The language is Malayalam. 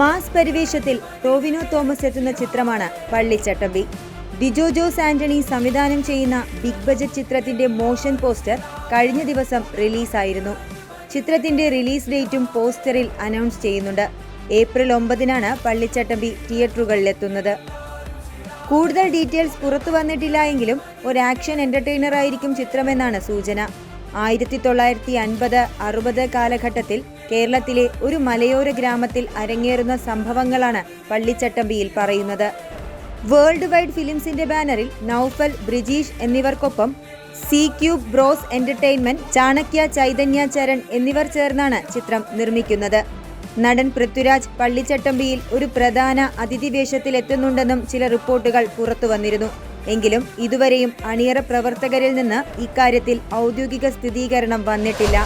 മാസ് പരിവേഷത്തിൽ ടോവിനോ തോമസ് എത്തുന്ന ചിത്രമാണ് പള്ളിച്ചട്ടമ്പി. ഡിജോ ജോസ് ആന്റണി സംവിധാനം ചെയ്യുന്ന ബിഗ് ബജറ്റ് ചിത്രത്തിന്റെ മോഷൻ പോസ്റ്റർ കഴിഞ്ഞ ദിവസം റിലീസായിരുന്നു. ചിത്രത്തിന്റെ റിലീസ് ഡേറ്റും പോസ്റ്ററിൽ അനൗൺസ് ചെയ്യുന്നുണ്ട്. ഏപ്രിൽ 9-നാണ് പള്ളിച്ചട്ടമ്പി തിയേറ്ററുകളിലെത്തുന്നത്. കൂടുതൽ ഡീറ്റെയിൽസ് പുറത്തു വന്നിട്ടില്ല എങ്കിലും ഒരു ആക്ഷൻ എന്റർടൈനർ ആയിരിക്കും ചിത്രമെന്നാണ് സൂചന. 1950-60 കാലഘട്ടത്തിൽ കേരളത്തിലെ ഒരു മലയോര ഗ്രാമത്തിൽ അരങ്ങേറുന്ന സംഭവങ്ങളാണ് പള്ളിച്ചട്ടമ്പിയിൽ പറയുന്നത്. വേൾഡ് വൈഡ് ഫിലിംസിന്റെ ബാനറിൽ നൌഫൽ, ബ്രിജീഷ് എന്നിവർക്കൊപ്പം C cube bros entertainment, Chanakya, Chaitanya Charan എന്നിവർ ചേർന്നാണ് ചിത്രം നിർമ്മിക്കുന്നത്. നടൻ പൃഥ്വിരാജ് പള്ളിച്ചട്ടമ്പിയിൽ ഒരു പ്രധാന അതിഥി വേഷത്തിലെത്തുന്നുണ്ടെന്നും ചില റിപ്പോർട്ടുകൾ പുറത്തുവന്നിരുന്നു. എങ്കിലും ഇതുവരെയും അണിയറ പ്രവർത്തകരിൽ നിന്ന് ഇക്കാര്യത്തിൽ ഔദ്യോഗിക സ്ഥിരീകരണം വന്നിട്ടില്ല.